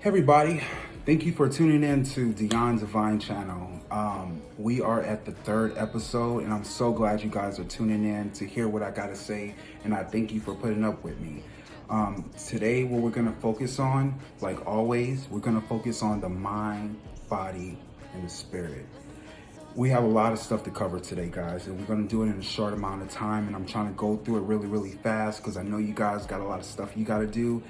Hey everybody, thank you for tuning in to Dion's Divine Channel. We are at the third episode and I'm so glad you guys are tuning in to hear what I gotta say, and I thank you for putting up with me. Today what we're gonna focus on, like always, we're gonna focus on the mind, body, and the spirit. We have a lot of stuff to cover today, guys, and we're going to do it in a short amount of time, and I'm trying to go through it really fast because I know you guys got a lot of stuff you got to do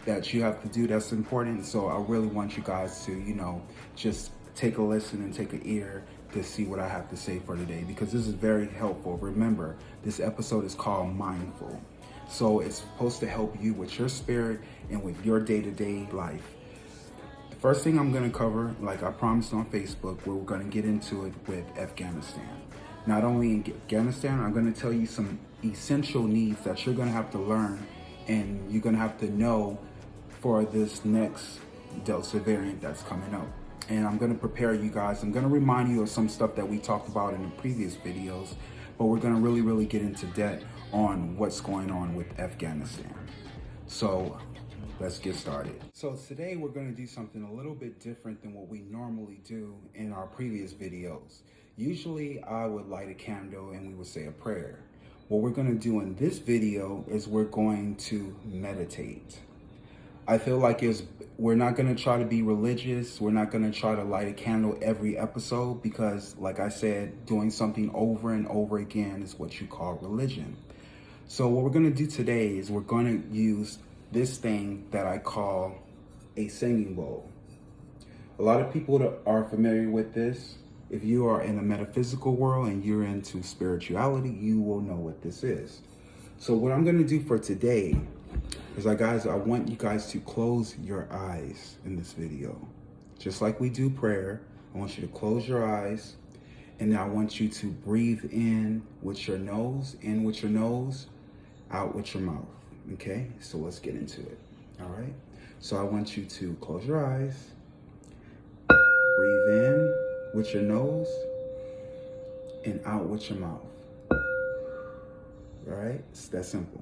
that you have to do that's important. So I really want you guys to, just take a listen and take an ear to see what I have to say for today, because this is very helpful. Remember, this episode is called Mindful. So it's supposed to help you with your spirit and with your day-to-day life. First thing I'm going to cover, like I promised on Facebook, we're going to get into it with Afghanistan. Not only in Afghanistan, I'm going to tell you some essential needs that you're going to have to learn and you're going to have to know for this next Delta variant that's coming up. And I'm going to prepare you guys. I'm going to remind you of some stuff that we talked about in the previous videos, but we're going to really get into depth on what's going on with Afghanistan. So let's get started. So today we're going to do something a little bit different than what we normally do in our previous videos. Usually I would light a candle and we would say a prayer. What we're going to do in this video is we're going to meditate. I feel like we're not going to try to be religious. We're not going to try to light a candle every episode because, like I said, doing something over and over again is what you call religion. So what we're going to do today is we're going to use this thing that I call a singing bowl. A lot of people that are familiar with this, if you are in the metaphysical world and you're into spirituality, you will know what this is. So what I'm going to do for today is, I want you guys to close your eyes in this video. Just like we do prayer, I want you to close your eyes, and then I want you to breathe in with your nose, out with your mouth. Okay, so let's get into it. All right, so I want you to close your eyes, breathe in with your nose and out with your mouth. All right, it's that simple.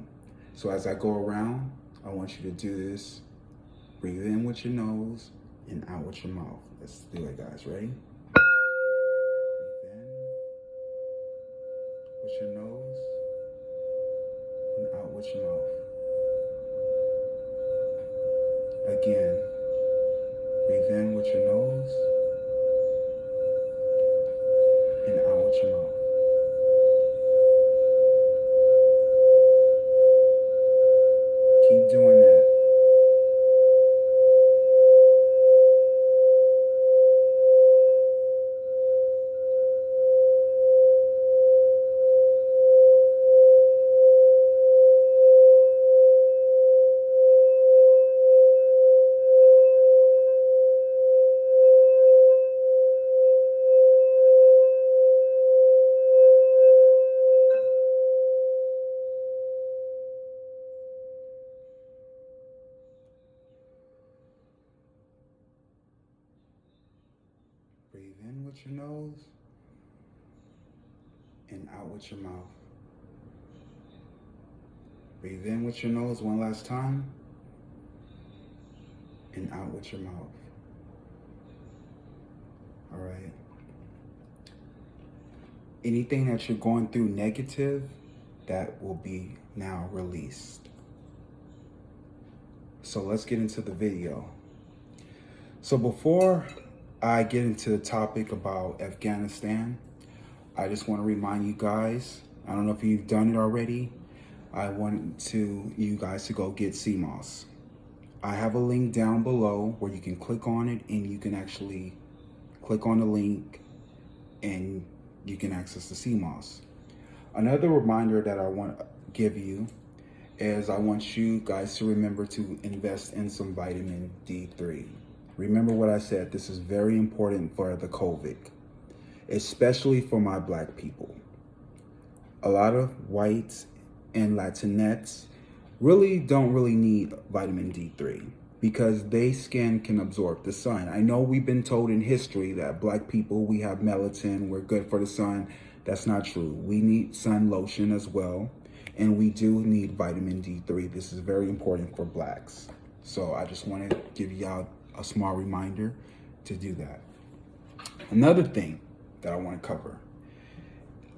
So as I go around, I want you to do this. Breathe in with your nose and out with your mouth. Let's do it, guys. Ready? Breathe in with your nose and out with your mouth. Again, breathe in with your nose and out with your mouth. Keep doing that. Breathe in with your nose and out with your mouth. Breathe in with your nose one last time and out with your mouth. All right. Anything that you're going through negative, that will be now released. So let's get into the video. So before I get into the topic about Afghanistan, I just want to remind you guys, I don't know if you've done it already, I want you guys to go get CMOS. I have a link down below where you can click on it and you can actually click on the link and you can access the CMOS. Another reminder that I want to give you is I want you guys to remember to invest in some vitamin D3. Remember what I said, this is very important for the COVID, especially for my Black people. A lot of whites and Latinx don't really need vitamin D3 because their skin can absorb the sun. I know we've been told in history that Black people, we have melatonin, we're good for the sun. That's not true. We need sun lotion as well, and we do need vitamin D3. This is very important for Blacks. So I just want to give y'all a small reminder to do that. Another thing that I want to cover,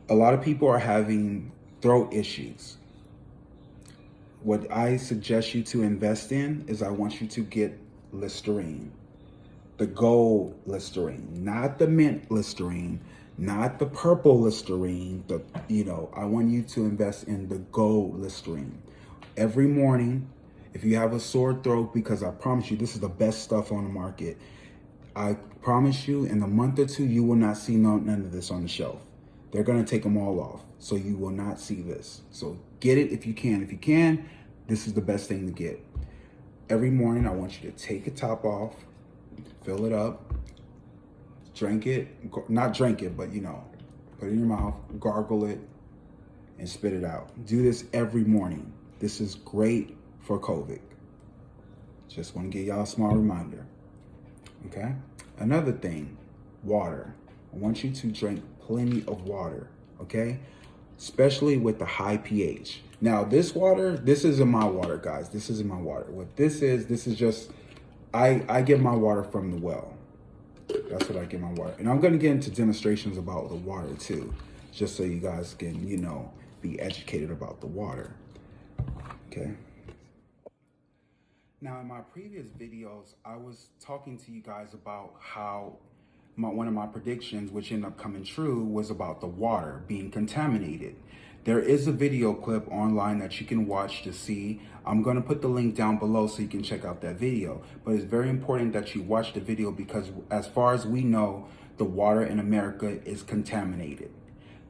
a lot of people are having throat issues. What I suggest you to invest in is I want you to get Listerine, the gold Listerine, not the mint Listerine, not the purple Listerine. I want you to invest in the gold Listerine. Every morning, if you have a sore throat, because I promise you, this is the best stuff on the market. I promise you, in a month or two, you will not see none of this on the shelf. They're going to take them all off, so you will not see this. So get it if you can. If you can, this is the best thing to get. Every morning, I want you to take the top off, fill it up, drink it. Not drink it, but put it in your mouth, gargle it, and spit it out. Do this every morning. This is great for COVID. Just want to give y'all a small reminder. Okay? Another thing, water. I want you to drink plenty of water, okay? Especially with the high pH. Now, this water, this isn't my water, guys. This isn't my water. What this is just, I get my water from the well. That's what I get my water. And I'm going to get into demonstrations about the water too, just so you guys can, be educated about the water. Okay? Now, in my previous videos, I was talking to you guys about how one of my predictions, which ended up coming true, was about the water being contaminated. There is a video clip online that you can watch to see. I'm going to put the link down below so you can check out that video. But it's very important that you watch the video because as far as we know, the water in America is contaminated.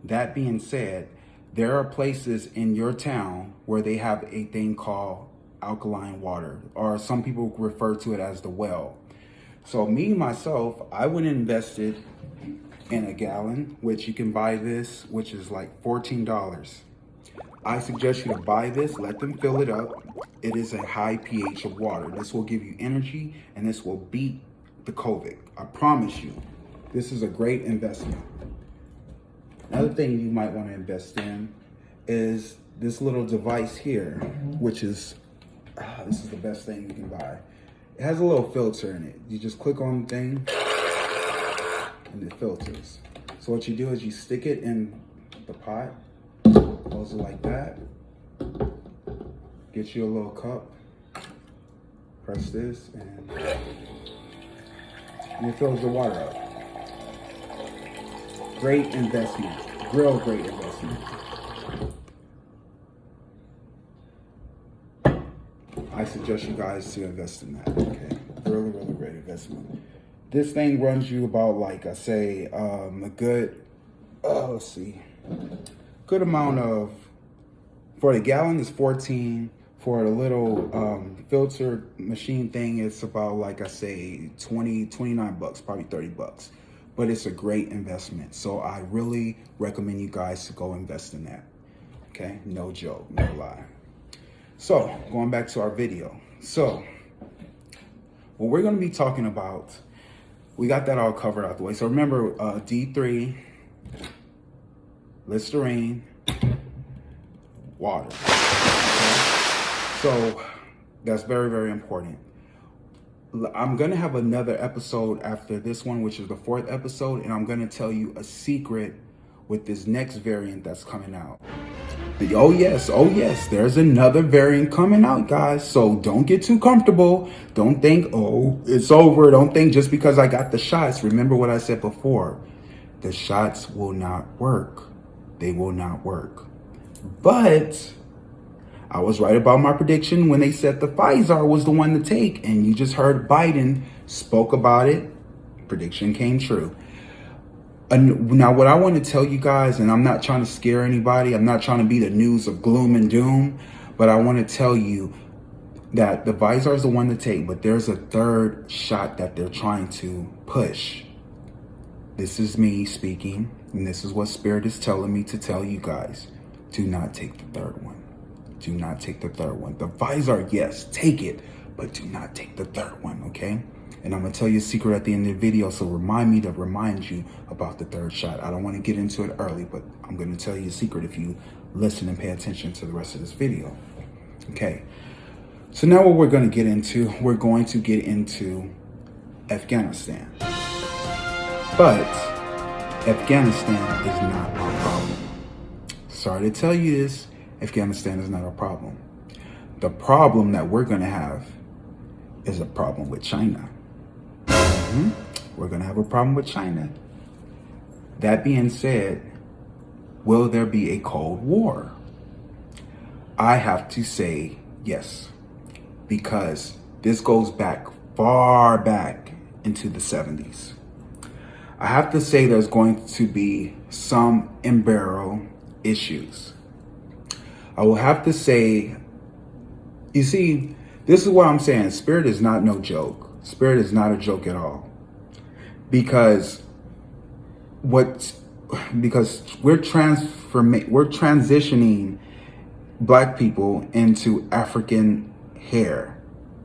That being said, there are places in your town where they have a thing called alkaline water, or some people refer to it as the well. So myself, I went and invested in a gallon, which you can buy this, which is like $14. I suggest you to buy this, let them fill it up. It is a high pH of water. This will give you energy and this will beat the COVID. I promise you, this is a great investment. Another thing you might want to invest in is this little device here, which is, this is the best thing you can buy. It has a little filter in it. You just click on the thing and it filters. So what you do is you stick it in the pot, close it like that, get you a little cup, press this, and it fills the water up. Great investment, real great investment. I suggest you guys to invest in that, okay? Really, really great investment. This thing runs you about, like I say, a good, good amount of, for the gallon is 14. For the little filter machine thing, it's about, like I say, 29 bucks, probably 30 bucks. But it's a great investment. So I really recommend you guys to go invest in that, okay? No joke, no lie. So, going back to our video. So, what we're going to be talking about, we got that all covered out the way. So remember, D3, Listerine, water. Okay? So, that's very, very important. I'm going to have another episode after this one, which is the 4th episode, and I'm going to tell you a secret with this next variant that's coming out. Oh yes, there's another variant coming out, guys. So don't get too comfortable. Don't think, oh, it's over. Don't think just because I got the shots. Remember what I said before. The shots will not work. They will not work. But I was right about my prediction when they said the Pfizer was the one to take. And you just heard Biden spoke about it. Prediction came true. Now, what I want to tell you guys, and I'm not trying to scare anybody, I'm not trying to be the news of gloom and doom, but I want to tell you that the Pfizer is the one to take, but there's a third shot that they're trying to push. This is me speaking, and this is what Spirit is telling me to tell you guys. Do not take the third one. Do not take the third one. The Pfizer, yes, take it, but do not take the third one, okay? And I'm going to tell you a secret at the end of the video, so remind me to remind you about the third shot. I don't want to get into it early, but I'm going to tell you a secret if you listen and pay attention to the rest of this video. Okay, so now what we're going to get into Afghanistan. But Afghanistan is not our problem. Sorry to tell you this, Afghanistan is not our problem. The problem that we're going to have is a problem with China. We're going to have a problem with China. That being said, will there be a Cold War? I have to say yes, because this goes back far back into the 70s. I have to say there's going to be some embargo issues. I will have to say, you see, this is what I'm saying. Spirit is not no joke. Spirit is not a joke at all. Because we're transitioning black people into African hair.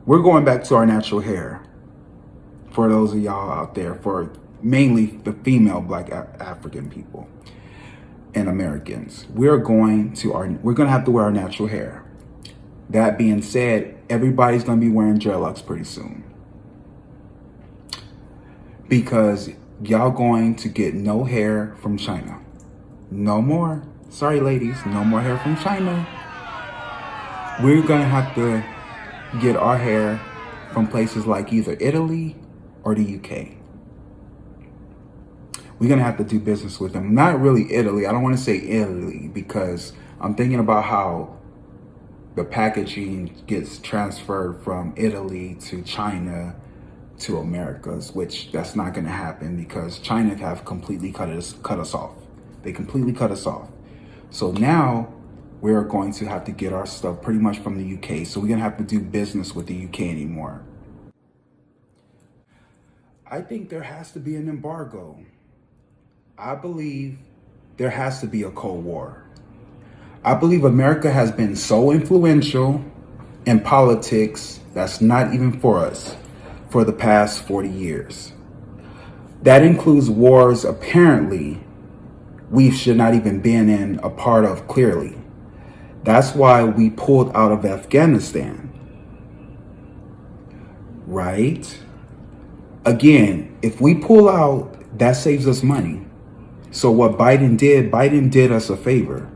We're going back to our natural hair. For those of y'all out there, for mainly the female black African people and Americans, we're going to have to wear our natural hair. That being said, everybody's going to be wearing dreadlocks pretty soon, because y'all going to get no hair from China. No more. Sorry, ladies, no more hair from China. We're going to have to get our hair from places like either Italy or the UK. We're going to have to do business with them. Not really Italy. I don't want to say Italy, because I'm thinking about how the packaging gets transferred from Italy to China to Americas, which that's not going to happen, because China have completely cut us off. They completely cut us off. So now we're going to have to get our stuff pretty much from the UK. So we're going to have to do business with the UK anymore. I think there has to be an embargo. I believe there has to be a Cold War. I believe America has been so influential in politics that's not even for us for the past 40 years. That includes wars apparently we should not even been in a part of clearly. That's why we pulled out of Afghanistan. Right? Again, if we pull out, that saves us money. So what Biden did us a favor.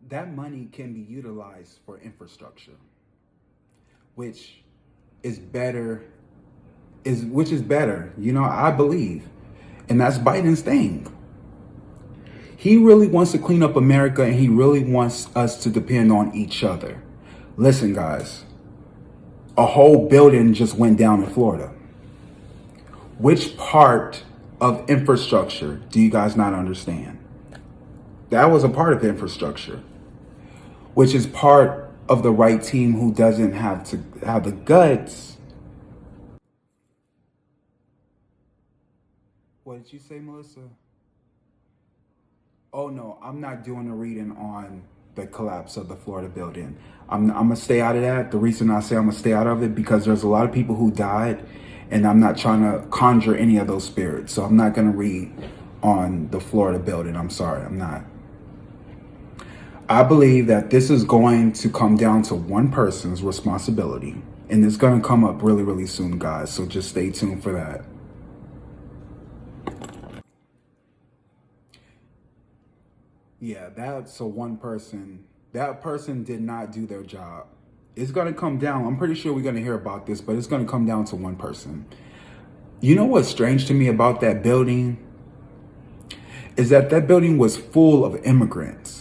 That money can be utilized for infrastructure, which is better, you know, I believe. And that's Biden's thing. He really wants to clean up America, and he really wants us to depend on each other. Listen, guys, a whole building just went down in Florida. Which part of infrastructure do you guys not understand? That was a part of infrastructure, which is part of the right team who doesn't have to have the guts. What did you say, Melissa? Oh no, I'm not doing a reading on the collapse of the Florida building. I'm gonna stay out of that. The reason I say I'm gonna stay out of it, because there's a lot of people who died, and I'm not trying to conjure any of those spirits. So I'm not gonna read on the Florida building. I'm sorry, I'm not. I believe that this is going to come down to one person's responsibility, and it's going to come up really, really soon, guys. So just stay tuned for that. Yeah, that's one person. That person did not do their job. It's going to come down. I'm pretty sure we're going to hear about this, but it's going to come down to one person. You know what's strange to me about that building is that building was full of immigrants.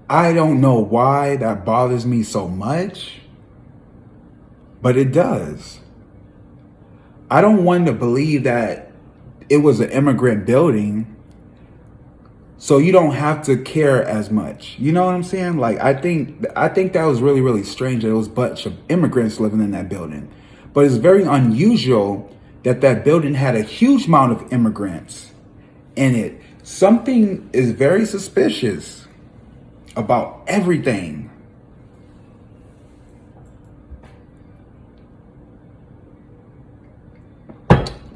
I don't know why that bothers me so much, but it does. I don't want to believe that it was an immigrant building, so you don't have to care as much. You know what I'm saying? Like, I think that was really, really strange that it was a bunch of immigrants living in that building. But it's very unusual that building had a huge amount of immigrants in it. Something is very suspicious about everything.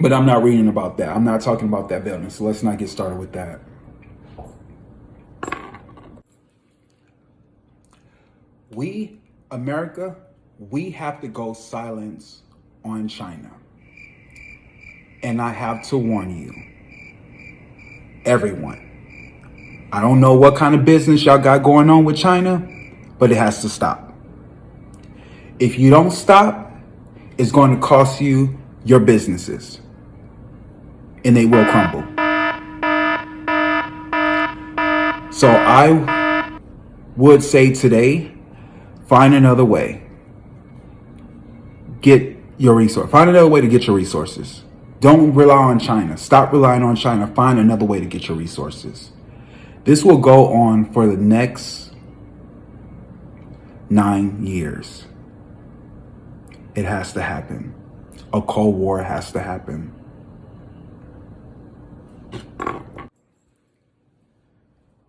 But I'm not reading about that. I'm not talking about that building, so let's not get started with that. We, America, we have to go silence on China. And I have to warn you, everyone, I don't know what kind of business y'all got going on with China, but it has to stop. If you don't stop, it's going to cost you your businesses, and they will crumble. So I would say today, find another way. Get your resource. Find another way to get your resources. Don't rely on China. Stop relying on China. Find another way to get your resources. This will go on for the next 9 years. It has to happen. A Cold War has to happen.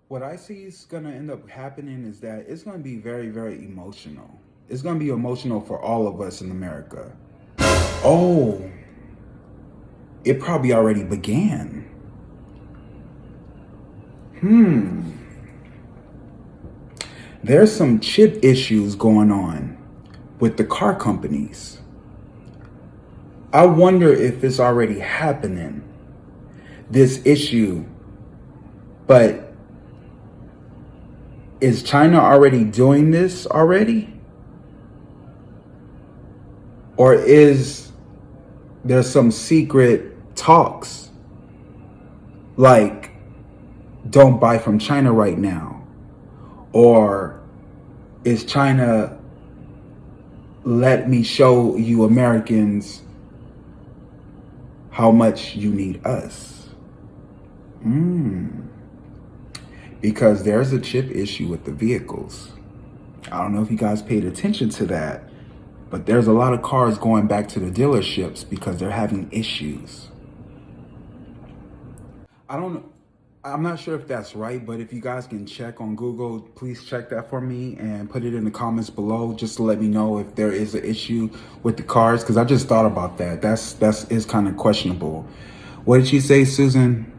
What I see is going to end up happening is that it's going to be very, very emotional. It's going to be emotional for all of us in America. Oh, it probably already began. There's some chip issues going on with the car companies. I wonder if it's already happening, this issue. But is China already doing this already? Or is there some secret talks like, don't buy from China right now? Or is China, let me show you Americans how much you need us? Because there's a chip issue with the vehicles. I don't know if you guys paid attention to that, but there's a lot of cars going back to the dealerships because they're having issues. I'm not sure if that's right, but if you guys can check on Google, please check that for me and put it in the comments below just to let me know if there is an issue with the cars, because I just thought about that. That's is kind of questionable. What did she say, Susan?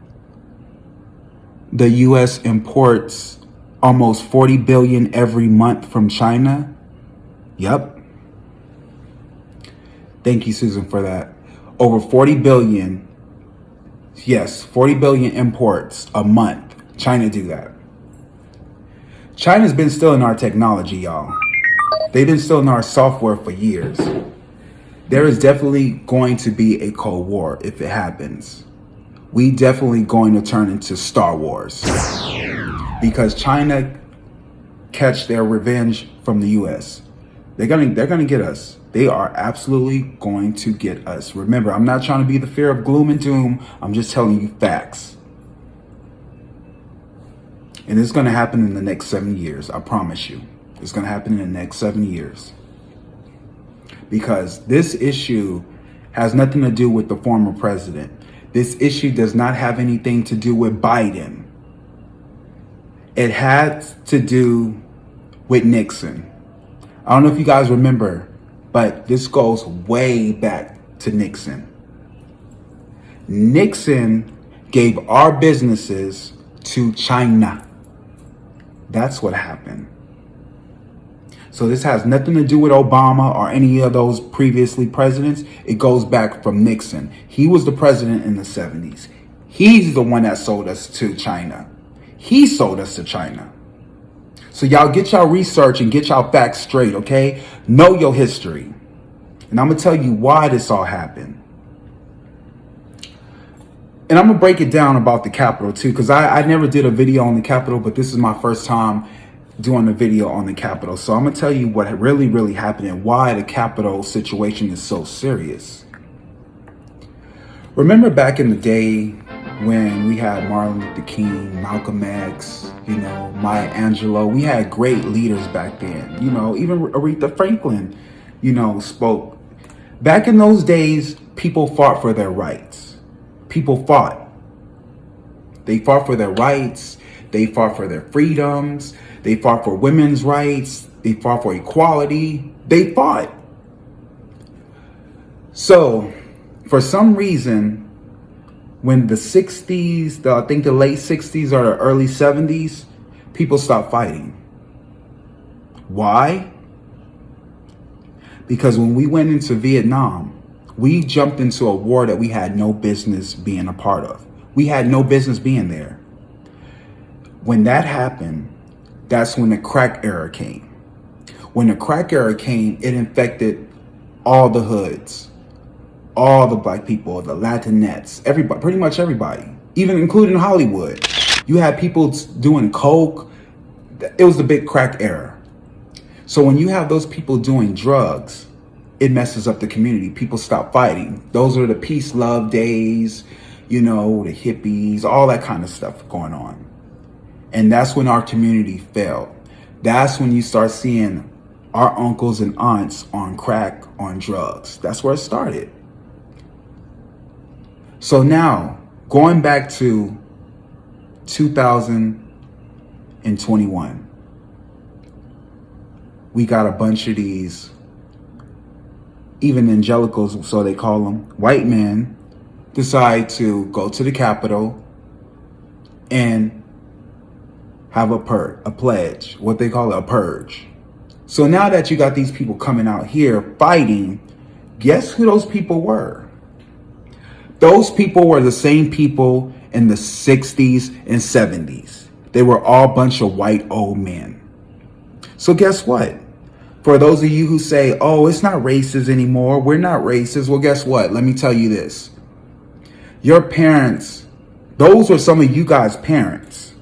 The US imports almost 40 billion every month from China. Yep. Thank you, Susan, for that. Over 40 billion. Yes, 40 billion imports a month. China do that. China's been stealing our technology, y'all. They've been stealing our software for years. There is definitely going to be a Cold War if it happens. We definitely going to turn into Star Wars because China catch their revenge from the US. They're gonna get us. They are absolutely going to get us. Remember, I'm not trying to be the fear of gloom and doom. I'm just telling you facts. And it's going to happen in the next 7 years. I promise you. It's going to happen in the next 7 years. Because this issue has nothing to do with the former president. This issue does not have anything to do with Biden. It had to do with Nixon. I don't know if you guys remember, but this goes way back to Nixon. Nixon gave our businesses to China. That's what happened. So this has nothing to do with Obama or any of those previously presidents. It goes back from Nixon. He was the president in the 70s. He's the one that sold us to China. He sold us to China. So y'all get y'all research and get y'all facts straight, okay? Know your history. And I'm going to tell you why this all happened. And I'm going to break it down about the Capitol too, because I never did a video on the Capitol, but this is my first time doing a video on the Capitol. So I'm going to tell you what really, really happened and why the Capitol situation is so serious. Remember back in the day when we had Martin Luther King, Malcolm X, Maya Angelou. We had great leaders back then. Even Aretha Franklin, spoke. Back in those days, people fought for their rights. People fought. They fought for their rights. They fought for their freedoms. They fought for women's rights. They fought for equality. They fought. So, for some reason, when the 60s, I think the late 60s or the early 70s, people stopped fighting. Why? Because when we went into Vietnam, We jumped into a war that we had no business being a part of. We had no business being there. When that happened, that's when the crack era came. When the crack era came, it infected all the hoods, all the black people, the Latinx, everybody, pretty much everybody, even including Hollywood. You had people doing coke. It was the big crack era. So when you have those people doing drugs, it messes up the community. People stop fighting. Those are the peace, love days, you know, the hippies, all that kind of stuff going on. And that's when our community fell. That's when you start seeing our uncles and aunts on crack, on drugs. That's where it started. So now, going back to 2021, we got a bunch of these evangelicals, so they call them, white men, decide to go to the Capitol and have a pledge, what they call a purge. So now that you got these people coming out here fighting, guess who those people were? Those people were the same people in the 60s and 70s. They were all a bunch of white old men. So guess what? For those of you who say, oh, it's not racist anymore, we're not racist. Well, guess what? Let me tell you this. Your parents, those are some of you guys' parents.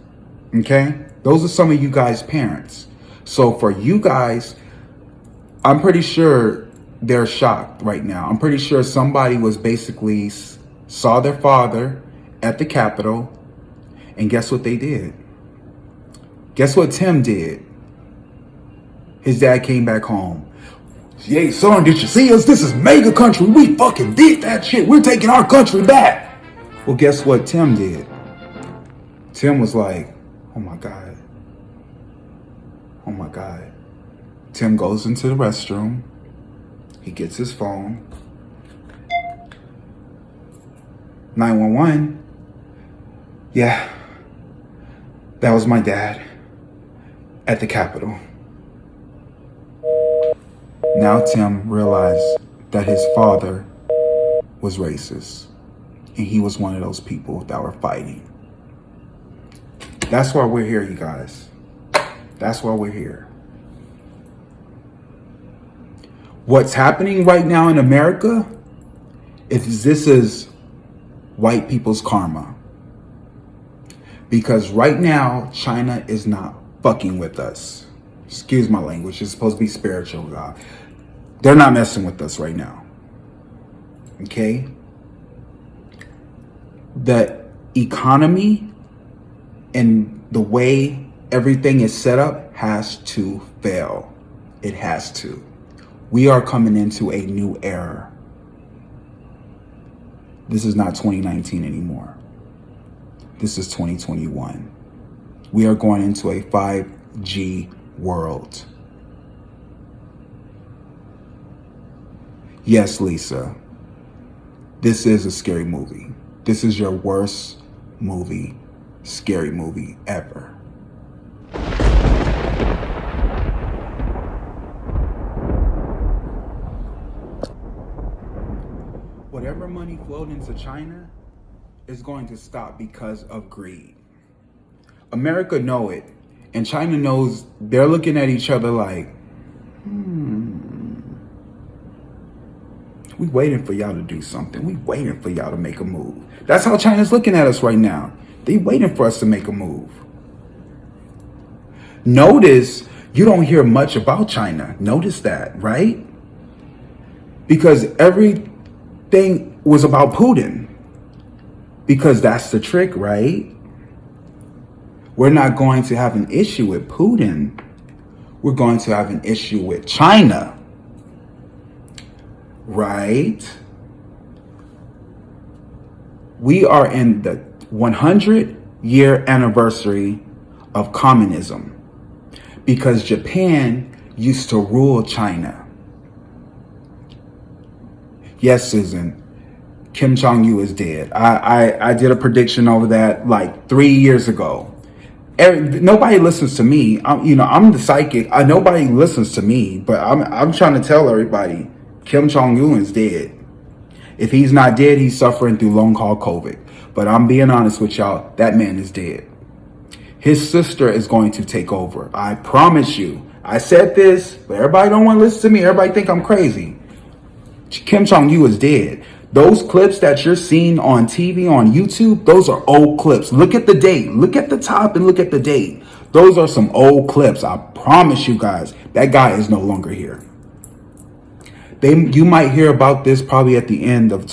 Okay? Those are some of you guys' parents. So for you guys, I'm pretty sure they're shocked right now. I'm pretty sure somebody was basically saw their father at the Capitol, and guess what they did? Guess what Tim did? His dad came back home. Yay, son, did you see us? This is mega country. We fucking did that shit. We're taking our country back. Well, guess what Tim did? Tim was like, oh my God. Oh my God. Tim goes into the restroom. He gets his phone. 911. Yeah, that was my dad at the Capitol. Now Tim realized that his father was racist, and he was one of those people that were fighting. That's why we're here, you guys. That's why we're here. What's happening right now in America is this is white people's karma. Because right now, China is not fucking with us. Excuse my language. It's supposed to be spiritual, God. They're not messing with us right now. Okay? The economy and the way everything is set up has to fail. It has to. We are coming into a new era. This is not 2019 anymore. This is 2021. We are going into a 5G world. Yes, Lisa, this is a scary movie. This is your worst movie, scary movie ever. Whatever money flowed into China is going to stop because of greed. America know it, and China knows. They're looking at each other like, we waiting for y'all to do something. We waiting for y'all to make a move. That's how China's looking at us right now. They waiting for us to make a move. Notice you don't hear much about China. Notice that, right? Because everything was about Putin. Because that's the trick, right? We're not going to have an issue with Putin. We're going to have an issue with China. Right? We are in the 100-year anniversary of communism because Japan used to rule China. Yes, Susan, Kim Jong-un is dead. I did a prediction over that like 3 years ago. Nobody listens to me. I'm the psychic. Nobody listens to me, but I'm trying to tell everybody Kim Jong-un is dead. If he's not dead, he's suffering through long haul COVID. But I'm being honest with y'all, that man is dead. His sister is going to take over. I promise you. I said this, but everybody don't want to listen to me. Everybody think I'm crazy. Kim Jong-il is dead. Those clips that you're seeing on TV, on YouTube, those are old clips. Look at the date. Look at the top and look at the date. Those are some old clips. I promise you guys, that guy is no longer here. You might hear about this probably at the end of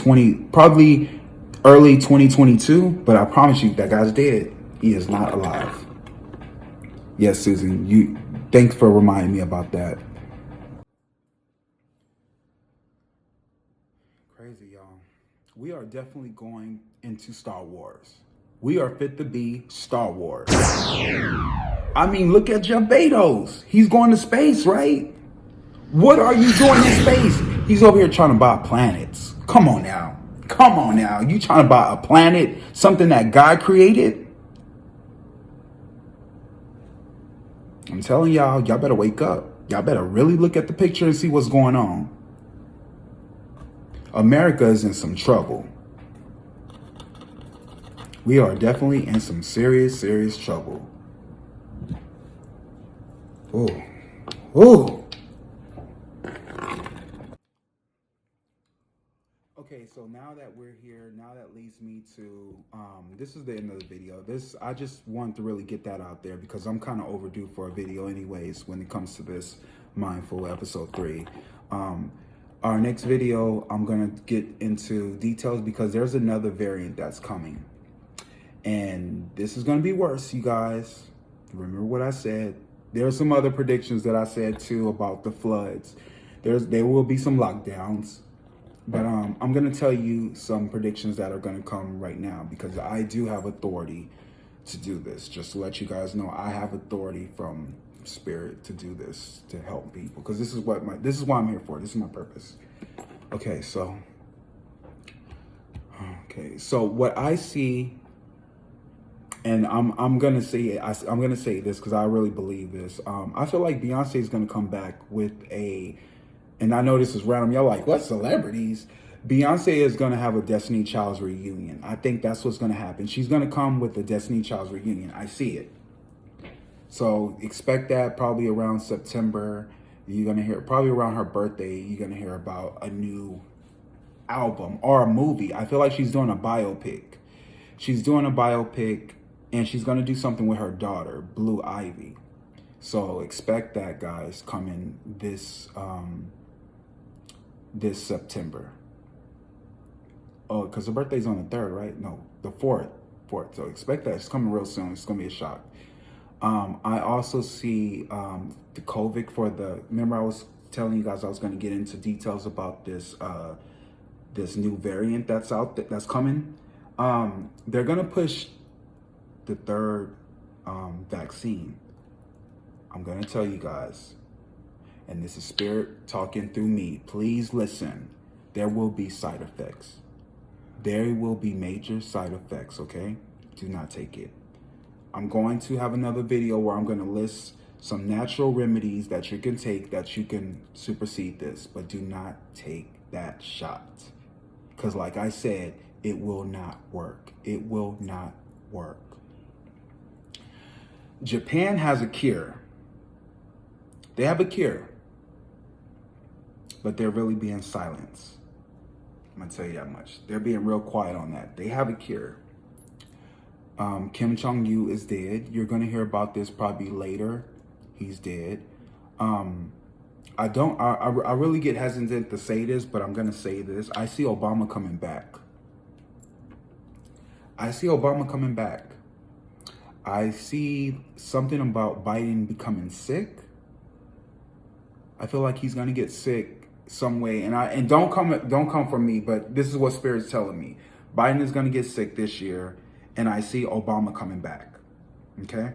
probably early 2022, but I promise you that guy's dead. He is not alive. Yes, Susan, thanks for reminding me about that. Crazy, y'all. We are definitely going into Star Wars. We are fit to be Star Wars. I mean, look at Jeff Bezos. He's going to space, right? What are you doing in space? He's over here trying to buy planets. Come on now. Come on now. You trying to buy a planet, something that God created? I'm telling y'all better wake up. Y'all better really look at the picture and see what's going on. America is in some trouble. We are definitely in some serious, serious trouble. Oh, oh. Okay, so now that we're here, now that leads me to, this is the end of the video. I just want to really get that out there because I'm kind of overdue for a video anyways when it comes to this Mindful episode 3. Our next video, I'm going to get into details because there's another variant that's coming. And this is going to be worse, you guys. Remember what I said. There are some other predictions that I said too about the floods. There will be some lockdowns. But I'm going to tell you some predictions that are going to come right now because I do have authority to do this. Just to let you guys know, I have authority from Spirit to do this, to help people. Because this is why I'm here for. This is my purpose. Okay, so what I see, and I'm gonna say this because I really believe this. I feel like Beyonce is gonna come back with and I know this is random. Y'all like, what, celebrities? Beyonce is going to have a Destiny Child's reunion. I think that's what's going to happen. She's going to come with a Destiny Child's reunion. I see it. So expect that probably around September. You're going to hear, probably around her birthday, you're going to hear about a new album or a movie. I feel like she's doing a biopic. She's doing a biopic and she's going to do something with her daughter, Blue Ivy. So expect that, guys, coming this September. Oh, because her birthday's on the 3rd, right? No, the 4th. So expect that. It's coming real soon. It's going to be a shock. I also see the COVID remember I was telling you guys I was going to get into details about this this new variant that's coming. They're going to push the 3rd vaccine. I'm going to tell you guys, and this is Spirit talking through me. Please listen. There will be side effects. There will be major side effects, okay? Do not take it. I'm going to have another video where I'm going to list some natural remedies that you can take that you can supersede this, but do not take that shot. Because like I said, it will not work. It will not work. Japan has a cure. They have a cure, but they're really being silenced. I'm gonna tell you that much. They're being real quiet on that. They have a cure. Kim Jong-il is dead. You're gonna hear about this probably later. He's dead. I really get hesitant to say this, but I'm gonna say this. I see Obama coming back. I see Obama coming back. I see something about Biden becoming sick. I feel like he's gonna get sick some way, and don't come from me, but this is what Spirit's telling me. Biden is gonna get sick this year, and I see Obama coming back. Okay,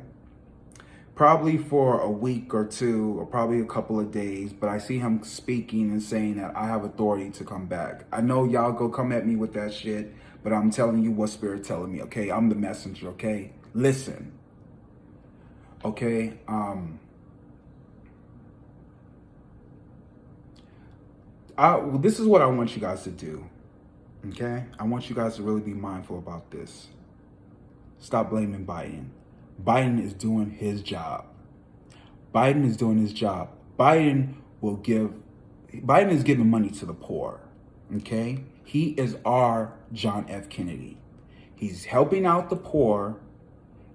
probably for a week or two, or probably a couple of days, but I see him speaking and saying that I have authority to come back. I know y'all go come at me with that shit, but I'm telling you what Spirit's telling me. Okay, I'm the messenger. Okay, listen. Okay, this is what I want you guys to do. Okay? I want you guys to really be mindful about this. Stop blaming Biden. Biden is doing his job. Biden is doing his job. Biden is giving money to the poor. Okay? He is our John F. Kennedy. He's helping out the poor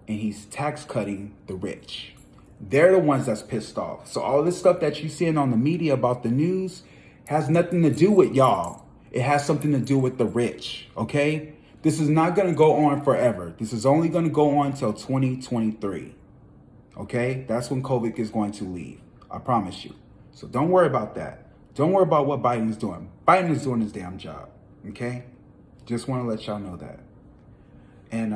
and he's tax cutting the rich. They're the ones that's pissed off. So all this stuff that you're seeing on the media about the news has nothing to do with y'all. It has something to do with the rich, okay? This is not going to go on forever. This is only going to go on till 2023, okay? That's when COVID is going to leave. I promise you. So don't worry about that. Don't worry about what Biden is doing. Biden is doing his damn job, okay? Just want to let y'all know that. And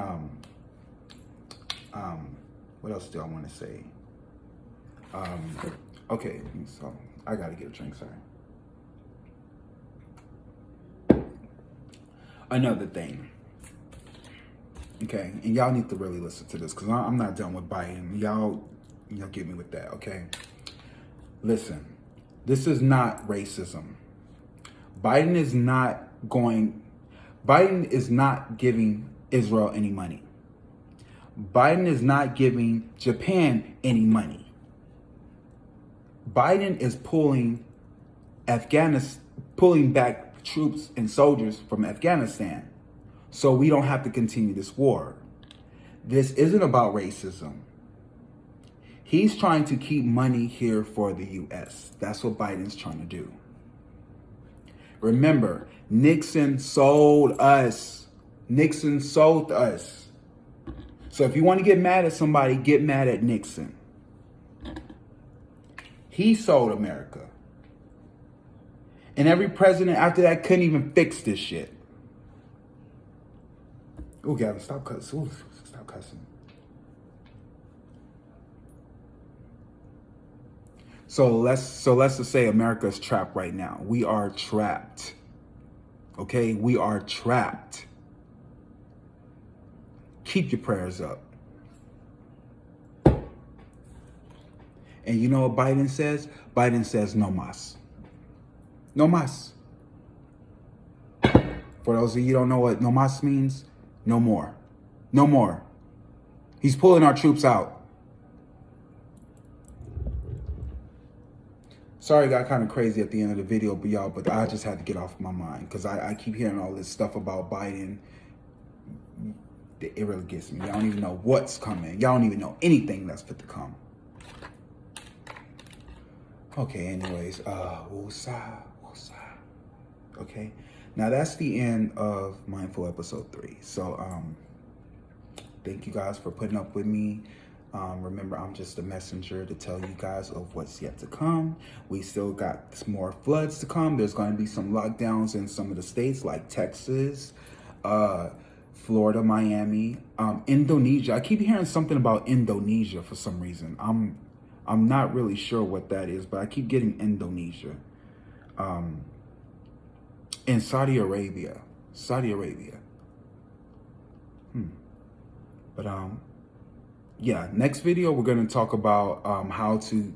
what else do I want to say? Okay, so I gotta get a drink, sorry. Another thing. Okay, and y'all need to really listen to this because I'm not done with Biden. Y'all get me with that, okay? Listen, this is not racism. Biden is not giving Israel any money. Biden is not giving Japan any money. Biden is pulling back troops and soldiers from Afghanistan so we don't have to continue this war. This isn't about racism. He's trying to keep money here for the U.S. That's what Biden's trying to do. Remember, Nixon sold us. Nixon sold us. So if you want to get mad at somebody, get mad at Nixon. He sold America. And every president after that couldn't even fix this shit. Oh, Gavin, stop cussing. Ooh, stop cussing. So let's just say America's trapped right now. We are trapped. Okay? We are trapped. Keep your prayers up. And you know what Biden says? Biden says no mas. No mas. For those of you who don't know what no mas means, no more. No more. He's pulling our troops out. Sorry, it got kind of crazy at the end of the video, but I just had to get off my mind because I keep hearing all this stuff about Biden. It really gets me. Y'all don't even know what's coming. Y'all don't even know anything that's fit to come. Okay, anyways, woosah. Okay, now that's the end of Mindful Episode 3. So, thank you guys for putting up with me. Remember, I'm just a messenger to tell you guys of what's yet to come. We still got more floods to come. There's going to be some lockdowns in some of the states like Texas, Florida, Miami, Indonesia. I keep hearing something about Indonesia for some reason. I'm not really sure what that is, but I keep getting Indonesia. And Saudi Arabia. But yeah, next video we're going to talk about how to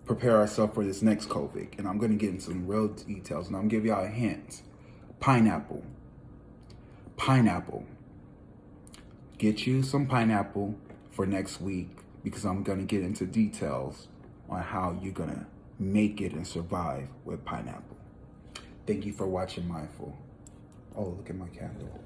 prepare ourselves for this next COVID. And I'm going to get into some real details. And I'm going to give y'all a hint. Pineapple. Get you some pineapple for next week because I'm going to get into details on how you're going to make it and survive with pineapple. Thank you for watching Mindful. Oh, look at my candle.